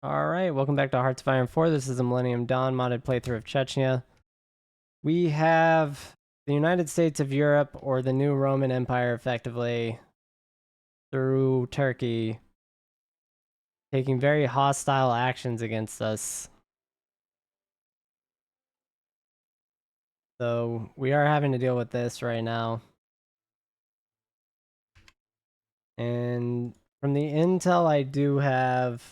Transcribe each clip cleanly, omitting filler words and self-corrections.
Alright, welcome back to Hearts of Iron 4. This is the Millennium Dawn modded playthrough of Chechnya. We have the United States of Europe, or the new Roman Empire, effectively, through Turkey, taking very hostile actions against us. So we are having to deal with this right now. And from the intel I do have,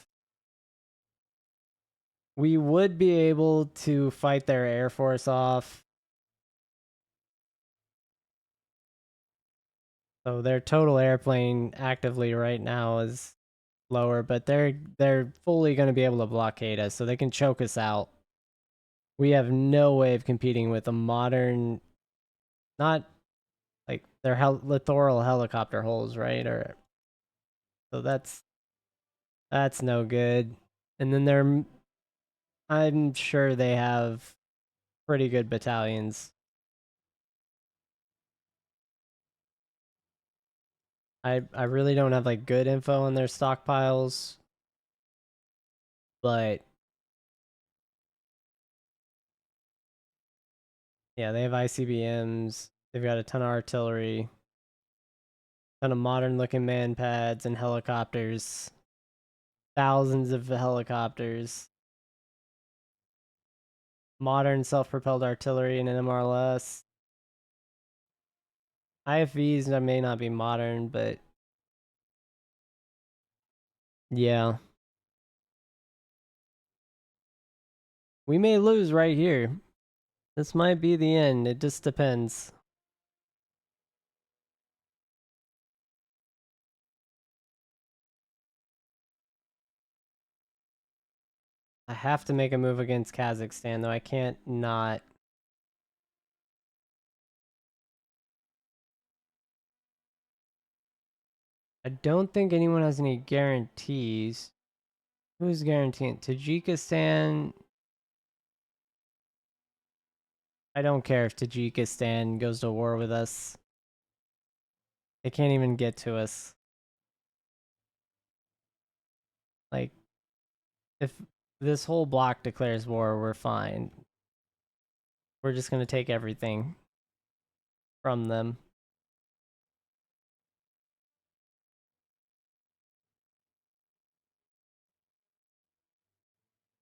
we would be able to fight their air force off. So their total airplane actively right now is lower, but they're fully going to be able to blockade us, so they can choke us out. We have no way of competing with a modern, not like their littoral helicopter hulls, right? Or so that's no good. And then I'm sure they have pretty good battalions. I really don't have like good info on their stockpiles, but yeah, they have ICBMs. They've got a ton of artillery, ton of modern looking man pads and helicopters. Thousands of helicopters. Modern self-propelled artillery and MRLS. IFVs that may not be modern, but yeah. We may lose right here. This might be the end. It just depends. I have to make a move against Kazakhstan, though I can't not. I don't think anyone has any guarantees. Who's guaranteeing? Tajikistan. I don't care if Tajikistan goes to war with us. They can't even get to us. Like, if this whole block declares war, we're fine. We're just going to take everything from them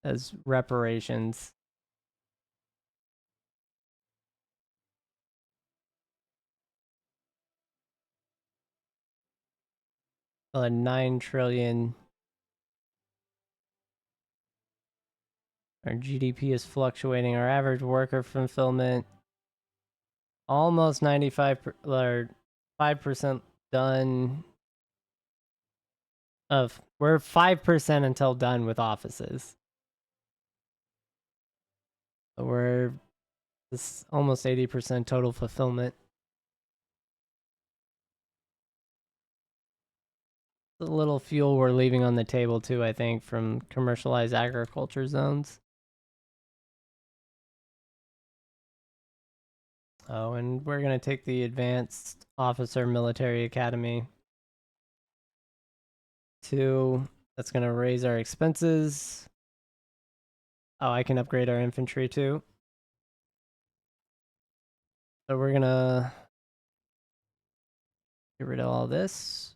as reparations. 9 trillion. Our GDP is fluctuating. Our average worker fulfillment almost 95 or 5% done. We're 5% until done with offices. So we're this almost 80% total fulfillment. A little fuel we're leaving on the table too, I think, from commercialized agriculture zones. Oh, and we're going to take the Advanced Officer Military Academy. 2. That's going to raise our expenses. Oh, I can upgrade our infantry too. So we're going to get rid of all this.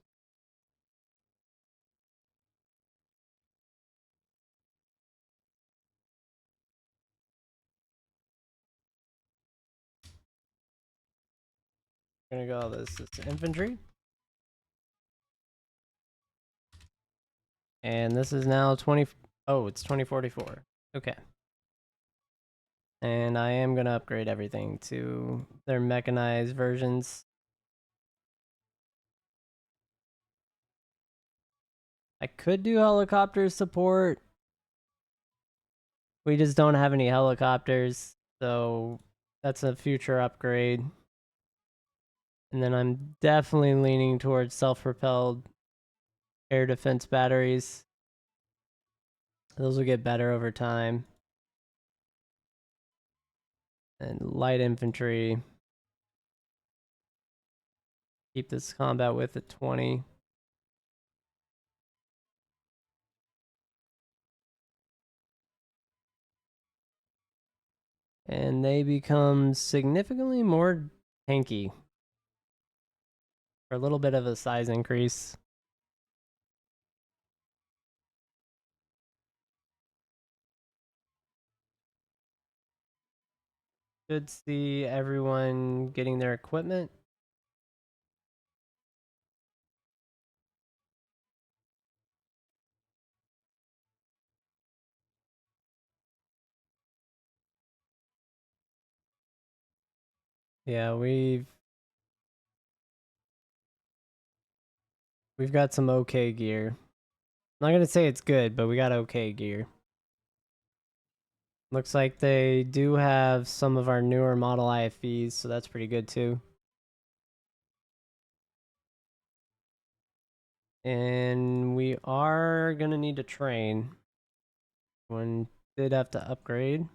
We're going to go all this to infantry. And this is now 20. Oh, it's 2044. Okay. And I am going to upgrade everything to their mechanized versions. I could do helicopter support. We just don't have any helicopters, so that's a future upgrade. And then I'm definitely leaning towards self-propelled air defense batteries. Those will get better over time. And light infantry. Keep this combat width at 20. And they become significantly more tanky for a little bit of a size increase. Should see everyone getting their equipment. Yeah, we've got some okay gear. I'm not gonna say it's good, but we got okay gear. Looks like they do have some of our newer model IFVs, so that's pretty good too. And we are gonna need to train. One did have to upgrade.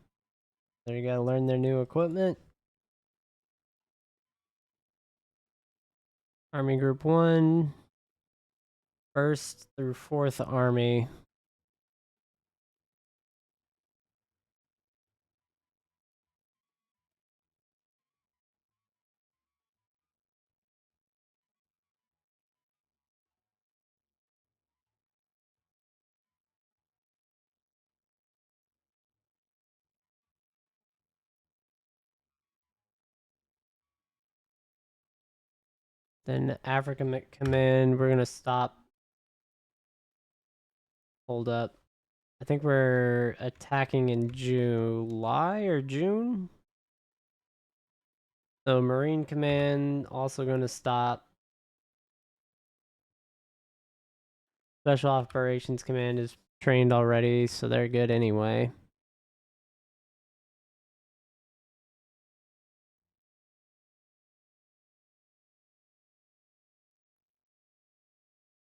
They gotta learn their new equipment. Army Group 1, 1st through 4th Army. Then African Command, we're gonna stop. Hold up. I think we're attacking in July or June. So Marine Command also gonna stop. Special Operations Command is trained already, so they're good anyway.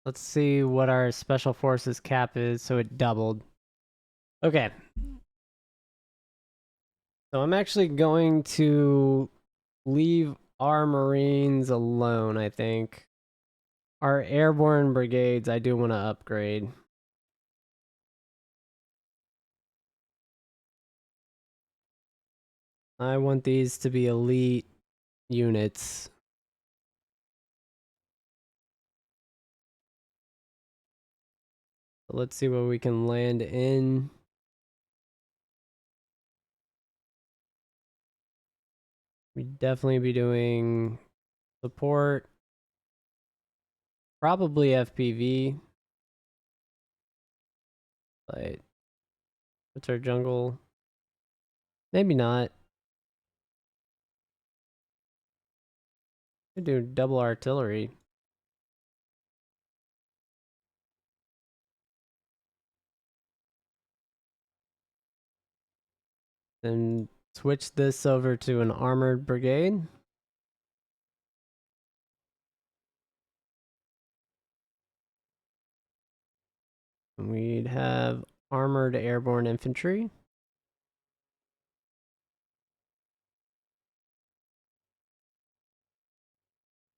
Let's see what our Special Forces cap is, so it doubled. Okay. So I'm actually going to leave our Marines alone, I think. Our airborne brigades, I do want to upgrade. I want these to be elite units. So let's see what we can land in. We'd definitely be doing support. Probably FPV. But what's our jungle? Maybe not. We do double artillery. Then switch this over to an armored brigade. We'd have armored airborne infantry.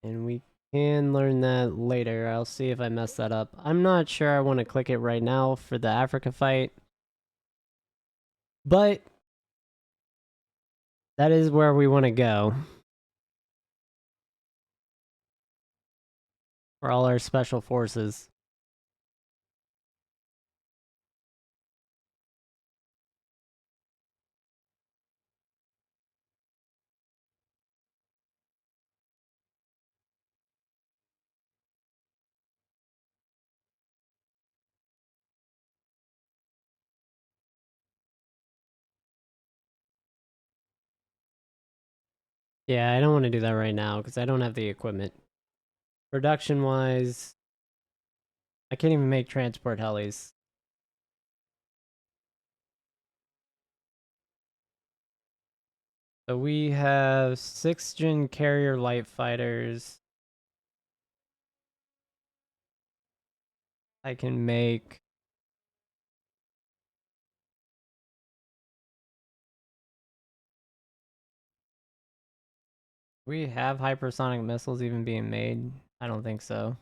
And we can learn that later. I'll see if I mess that up. I'm not sure I want to click it right now for the Africa fight. But that is where we want to go. For all our special forces. Yeah, I don't want to do that right now because I don't have the equipment. Production wise, I can't even make transport helis. So we have 6th-gen carrier light fighters. I can make. We have hypersonic missiles even being made? I don't think so.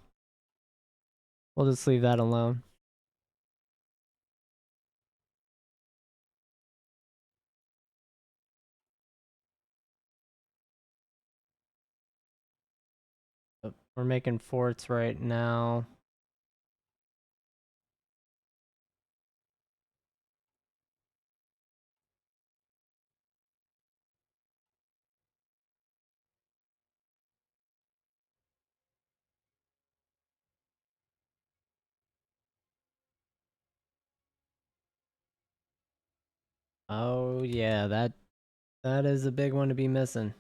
We'll just leave that alone. We're making forts right now. Oh yeah, that is a big one to be missing.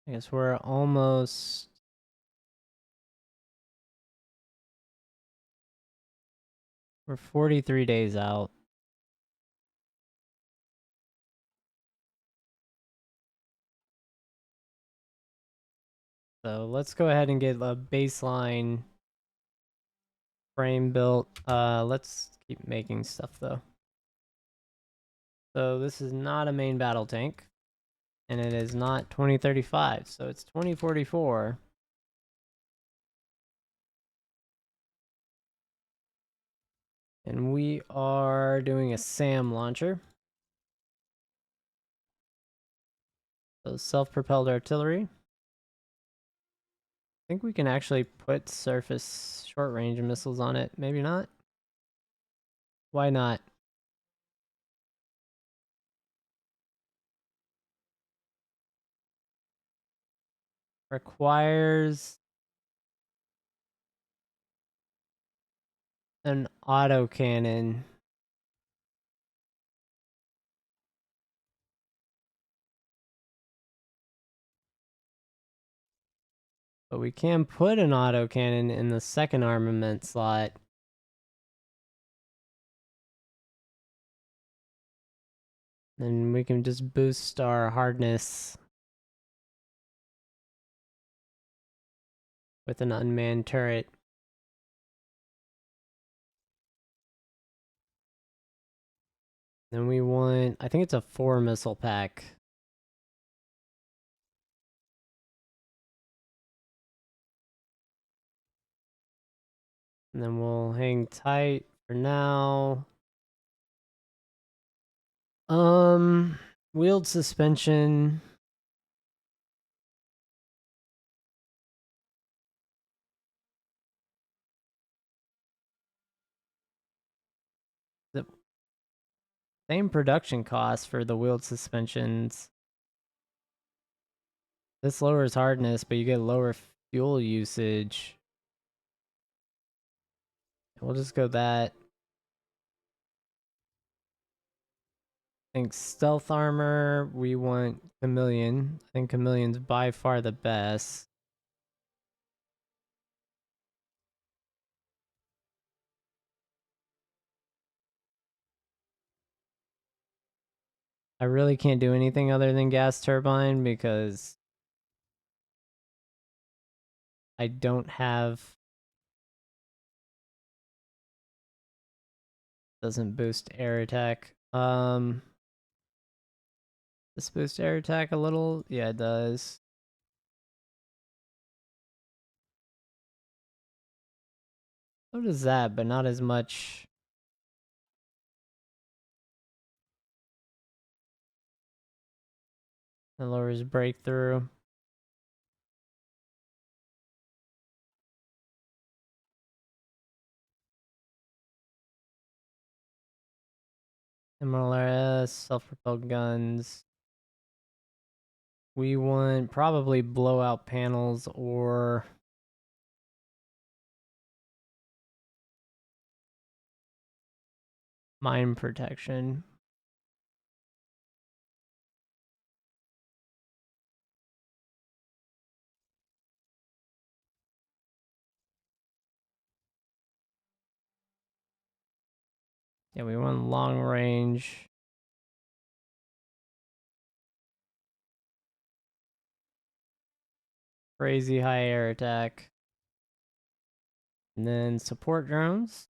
I guess we're 43 days out. So let's go ahead and get a baseline frame built. Let's keep making stuff though. So this is not a main battle tank, and it is not 2035, so it's 2044. And we are doing a SAM launcher. So self-propelled artillery. I think we can actually put surface short-range missiles on it. Maybe not. Why not? Requires an autocannon. But we can put an autocannon in the second armament slot. And we can just boost our hardness with an unmanned turret. Then we want, I think it's a 4 missile pack. And then we'll hang tight for now. Wheeled suspension. The same production cost for the wheeled suspensions. This lowers hardness, but you get lower fuel usage. We'll just go that. I think stealth armor, we want Chameleon. I think Chameleon's by far the best. I really can't do anything other than gas turbine because I don't have... Doesn't boost air attack. This boost air attack a little? Yeah, it does. So does that, but not as much. It lowers breakthrough. MLRS, self-propelled guns. We want probably blowout panels or mine protection. Yeah, we want long range. Crazy high air attack. And then support drones.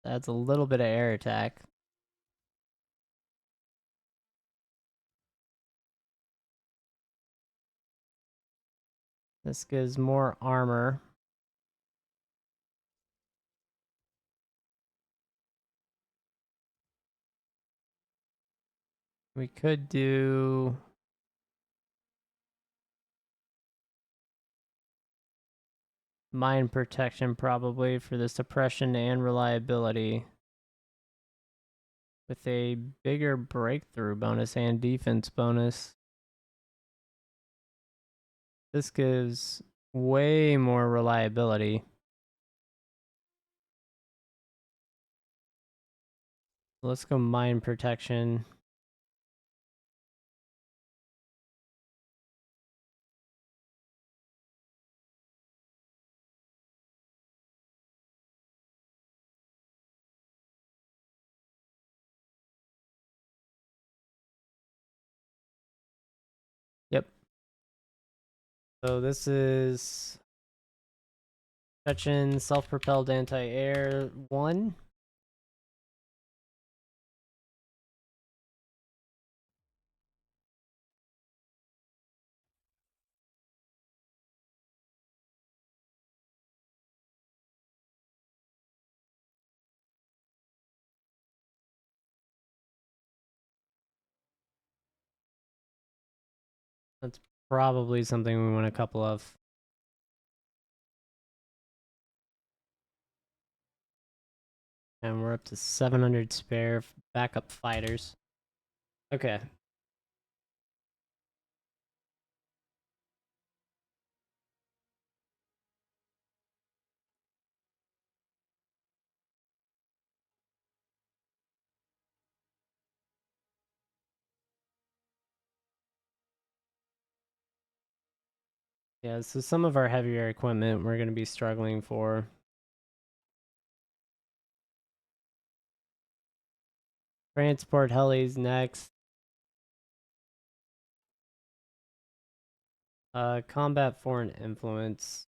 adds a little bit of air attack. This gives more armor. We could do mine protection probably for the suppression and reliability, with a bigger breakthrough bonus and defense bonus. This gives way more reliability. Let's go mine protection. Yep. So this is Chechnya self-propelled anti-air 1. That's probably something we want a couple of. And we're up to 700 spare backup fighters. Okay. Yeah, so some of our heavier equipment we're going to be struggling for. Transport helis next. Combat foreign influence.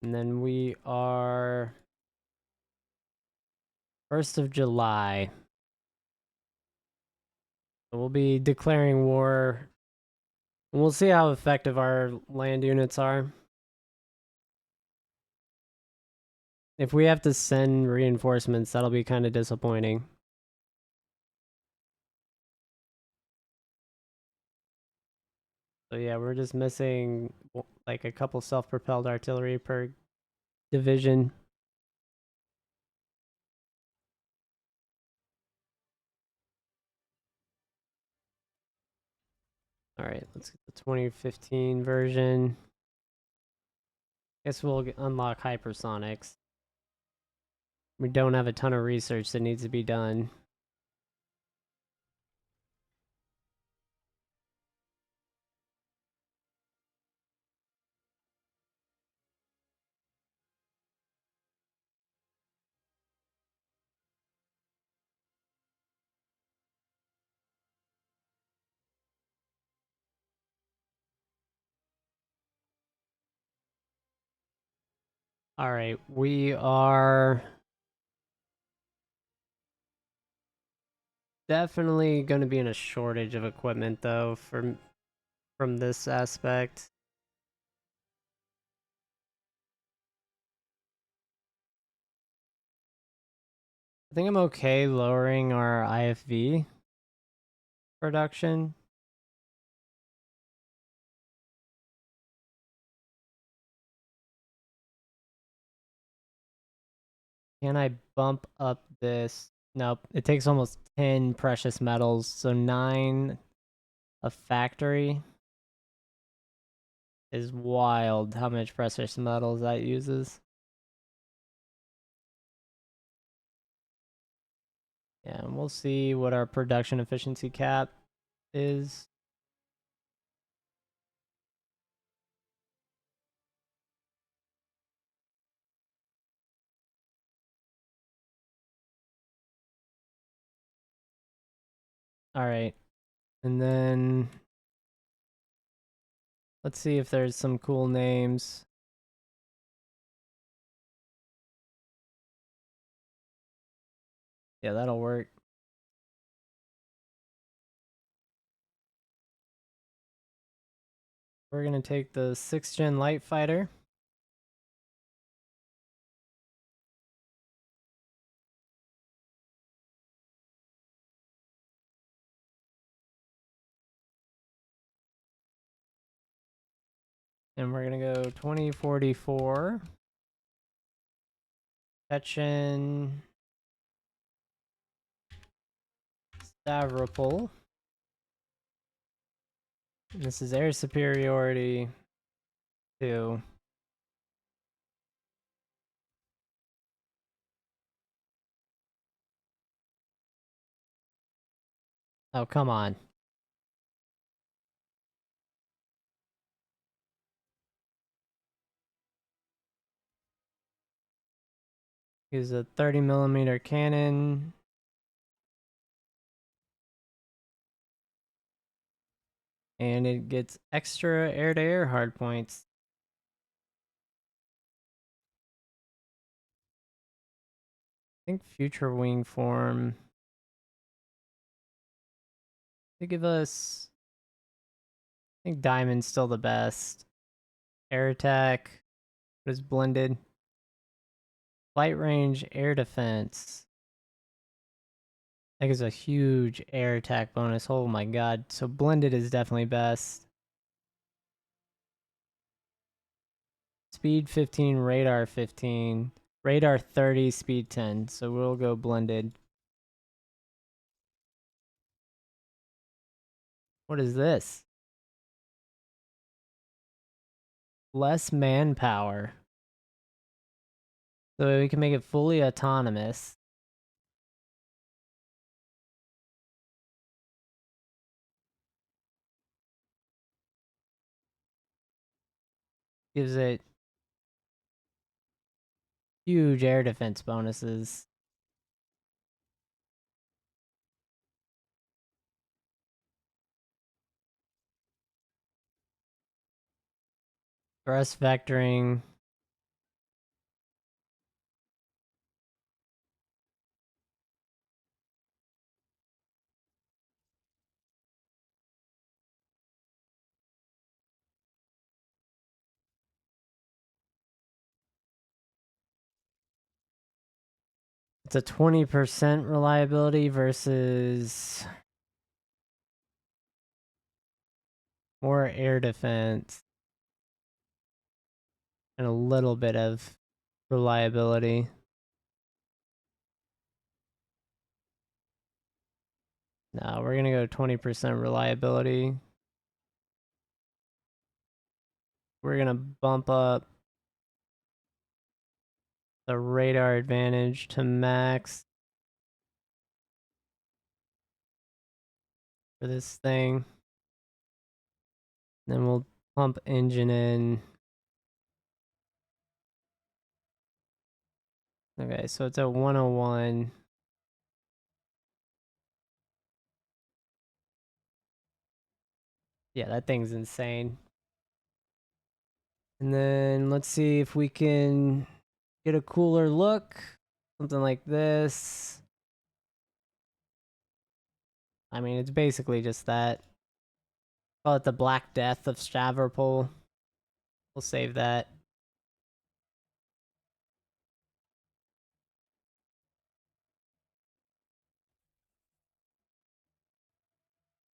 And then we are 1st of July. So we'll be declaring war. And we'll see how effective our land units are. If we have to send reinforcements, that'll be kind of disappointing. So yeah, we're just missing like a couple self-propelled artillery per division. All right, let's get the 2015 version. Guess we'll unlock hypersonics. We don't have a ton of research that needs to be done. All right, we are definitely going to be in a shortage of equipment though from this aspect. I think I'm okay lowering our IFV production. Can I bump up this? Nope. It takes almost 10 precious metals, so 9 a factory is wild how much precious metals that uses. Yeah, and we'll see what our production efficiency cap is. Alright. And then let's see if there's some cool names. Yeah, that'll work. We're gonna take the 6th gen light fighter. And we're gonna go 2044. Chechen Stavropol. And this is air superiority 2. Oh, come on. Use a 30mm cannon. And it gets extra air-to-air hardpoints. I think future wing form. They give us. I think diamond's still the best. Air attack. What is blended? Flight range, air defense. That is a huge air attack bonus. Oh my god. So blended is definitely best. Speed 15, radar 15. Radar 30, speed 10. So we'll go blended. What is this? Less manpower. So we can make it fully autonomous. Gives it huge air defense bonuses. Thrust vectoring. It's a 20% reliability versus more air defense and a little bit of reliability. No, we're gonna go 20% reliability. We're gonna bump up the radar advantage to max for this thing. Then we'll pump engine in. Okay, so it's at 101. Yeah, that thing's insane. And then let's see if we can get a cooler look. Something like this. I mean, it's basically just that. Call it the Black Death of Stavropol. We'll save that.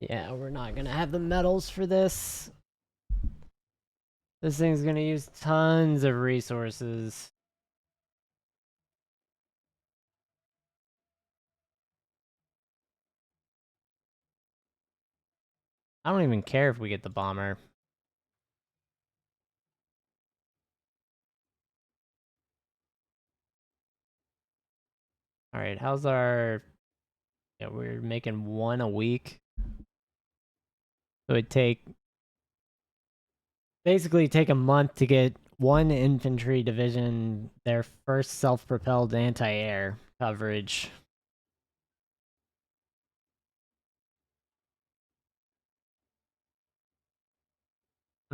Yeah, we're not gonna have the medals for this. This thing's gonna use tons of resources. I don't even care if we get the bomber. Alright, how's our... Yeah, we're making 1 a week. So it'd take... Basically take a month to get 1 infantry division their first self-propelled anti-air coverage.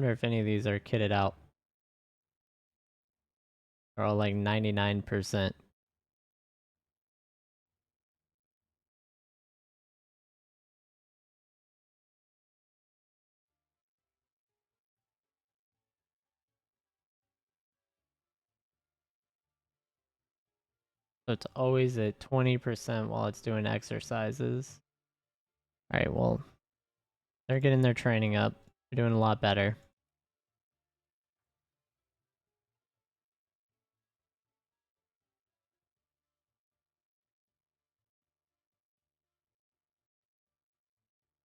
Wonder if any of these are kitted out. They're all like 99%. So it's always at 20% while it's doing exercises. Alright, well, they're getting their training up. They're doing a lot better.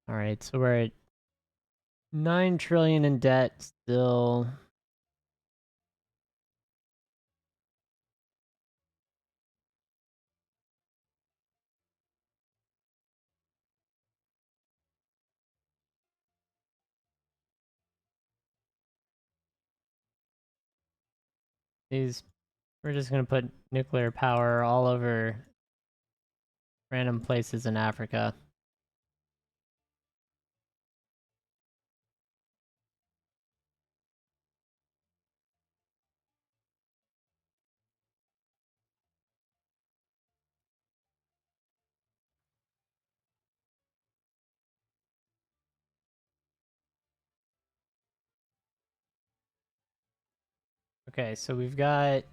Alright, so we're at 9 trillion in debt still. These, we're just gonna put nuclear power all over random places in Africa. Okay, so we've got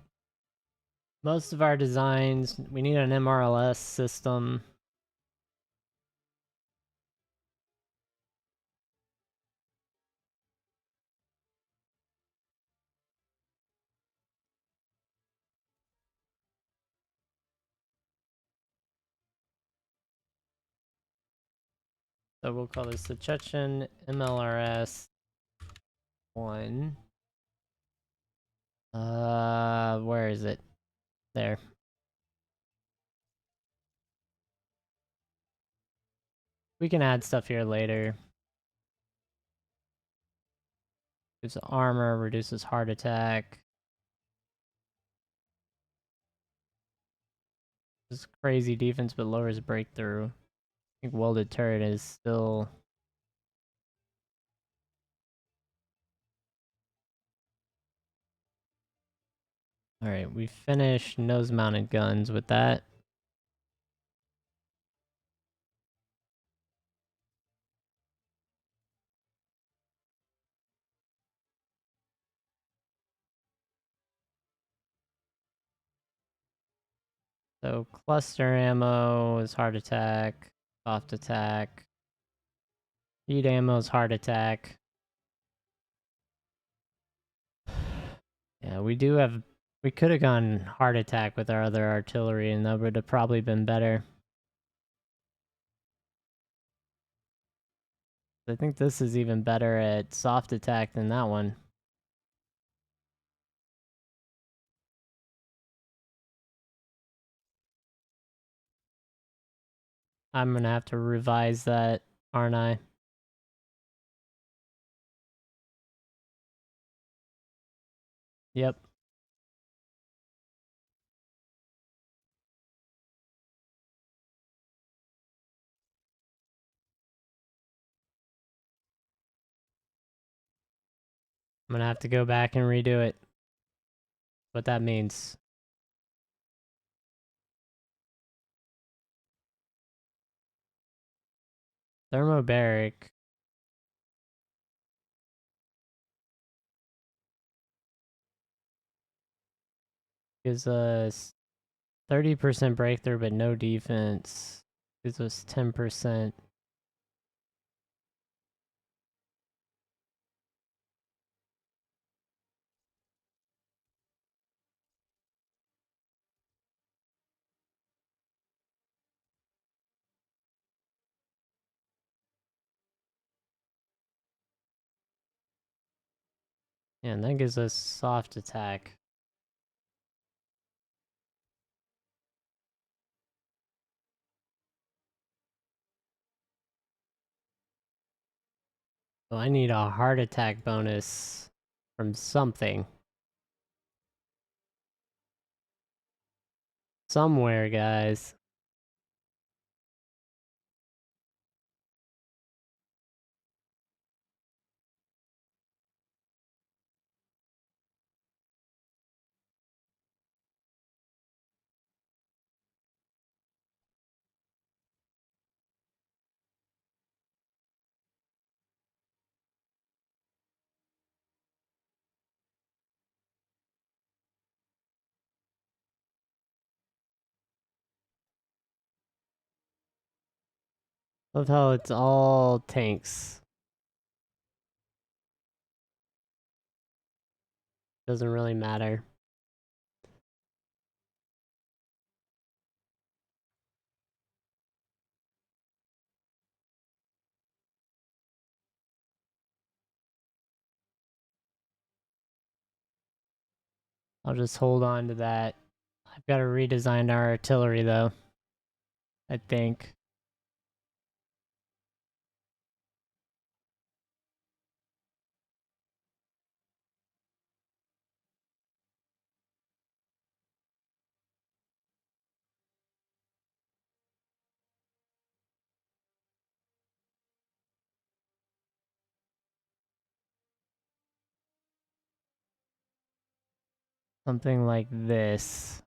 most of our designs. We need an MRLS system. So we'll call this the Chechen MLRS 1. Where is it? There. We can add stuff here later. Reduces armor, reduces heart attack. This is crazy defense, but lowers breakthrough. I think welded turret is still... Alright, we finished nose-mounted guns with that. So cluster ammo is heart attack, soft attack. Heat ammo is heart attack. Yeah, we do have... We could have gone heart attack with our other artillery, and that would have probably been better. I think this is even better at soft attack than that one. I'm gonna have to revise that, aren't I? Yep. I'm gonna have to go back and redo it. What that means. Thermobaric gives us 30% breakthrough but no defense. Gives us 10%. Yeah, and that gives us soft attack. So I need a heart attack bonus from something. Somewhere, guys. Love how it's all tanks. Doesn't really matter. I'll just hold on to that. I've got to redesign our artillery though, I think. Something like this.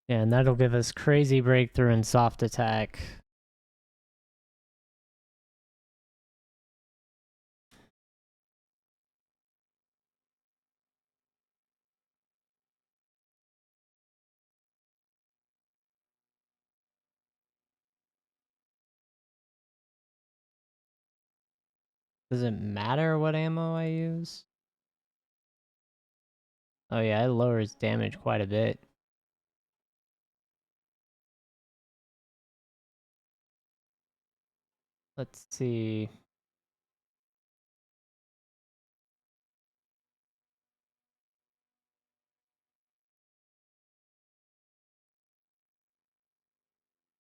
Yeah, and that'll give us crazy breakthrough and soft attack. Does it matter what ammo I use? Oh yeah, it lowers damage quite a bit. Let's see.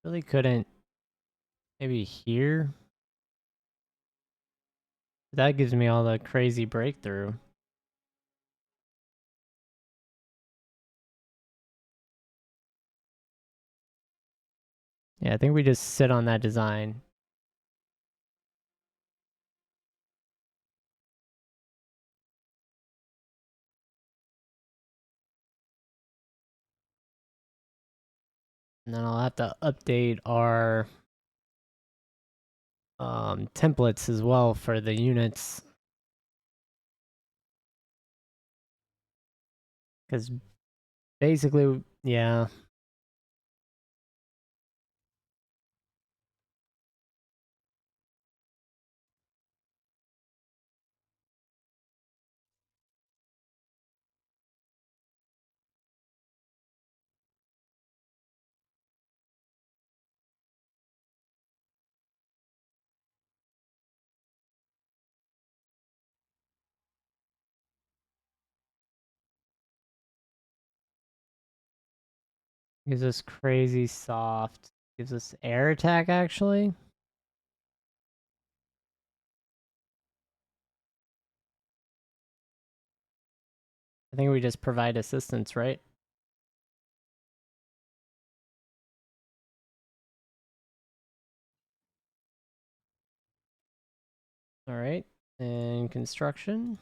Really couldn't. Maybe here? That gives me all the crazy breakthrough. Yeah, I think we just sit on that design. And then I'll have to update our templates as well for the units. Because basically, yeah. Gives us crazy soft. Gives us air attack, actually. I think we just provide assistance, right? All right. And construction.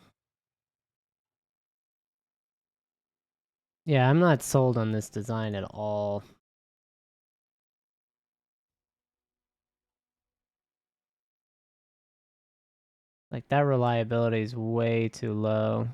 Yeah, I'm not sold on this design at all. Like, that reliability is way too low.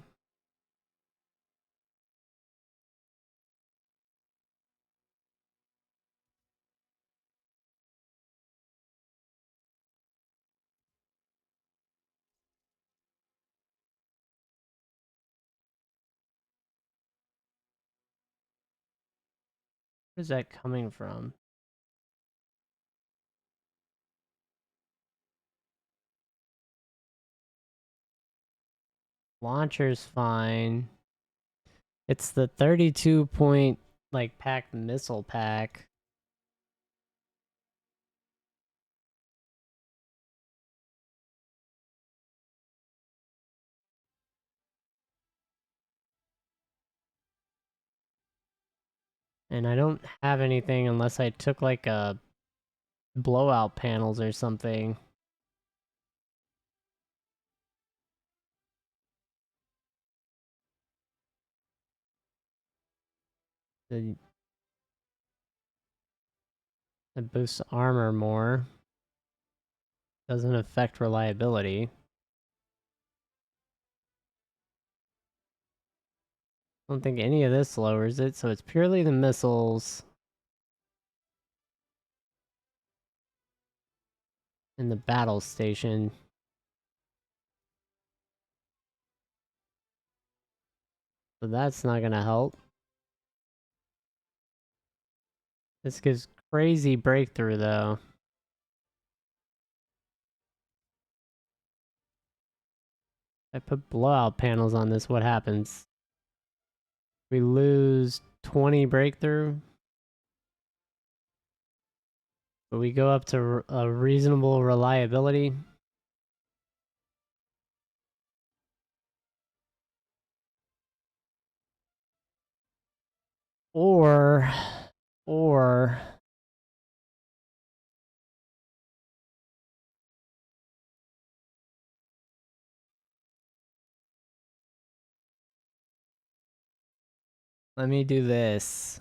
Where's that coming from? Launcher's fine. It's the 32 point, like, packed missile pack. And I don't have anything unless I took, like, a blowout panels or something. It boosts armor more. Doesn't affect reliability. I don't think any of this lowers it, so it's purely the missiles in the battle station. So that's not gonna help. This gives crazy breakthrough though. If I put blowout panels on this, what happens? We lose 20 breakthrough. But we go up to a reasonable reliability. Or let me do this.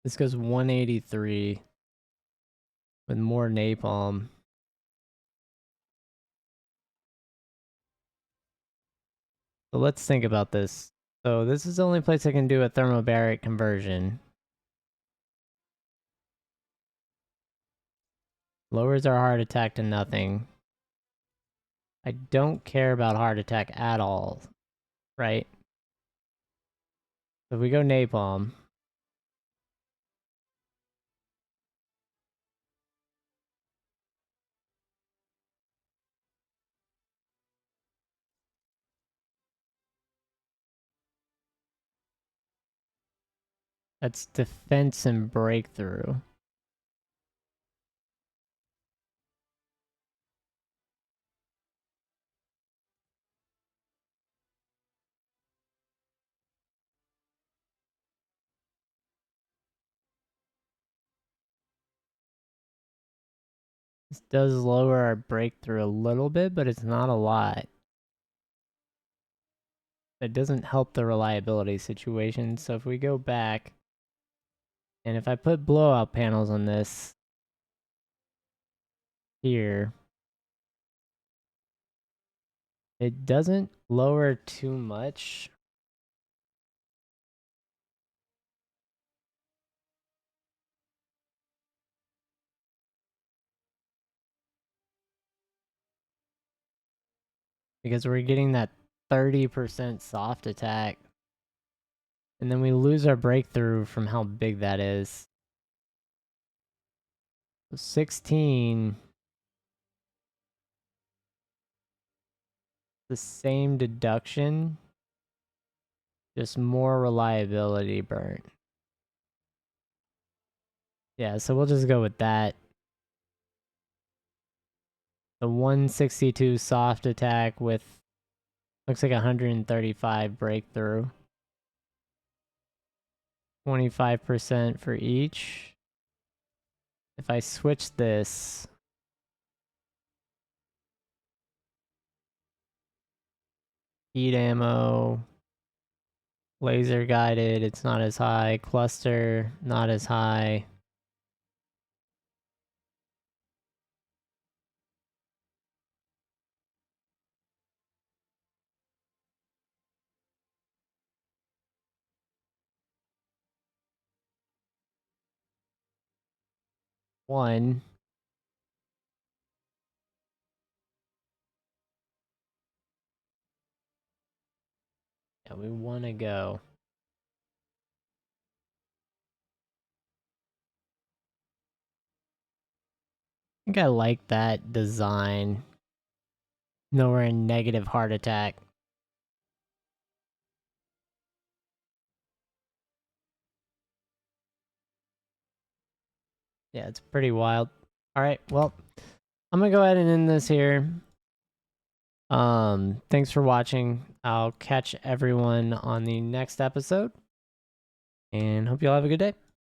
This goes 183 with more napalm. So let's think about this. So this is the only place I can do a thermobaric conversion. Lowers our heart attack to nothing. I don't care about heart attack at all, right? So if we go napalm, that's defense and breakthrough. This does lower our breakthrough a little bit, but it's not a lot. It doesn't help the reliability situation. So if we go back, and if I put blowout panels on this here, it doesn't lower too much. Because we're getting that 30% soft attack. And then we lose our breakthrough from how big that is. So 16. The same deduction. Just more reliability burnt. Yeah, so we'll just go with that. The 162 soft attack with looks like 135 breakthrough. 25% for each. If I switch this, heat ammo, laser guided, it's not as high. Cluster, not as high. One. Yeah, we want to go. I think I like that design. Nowhere in negative heart attack. Yeah, it's pretty wild. Alright, well, I'm gonna go ahead and end this here. Thanks for watching. I'll catch everyone on the next episode. And hope you all have a good day.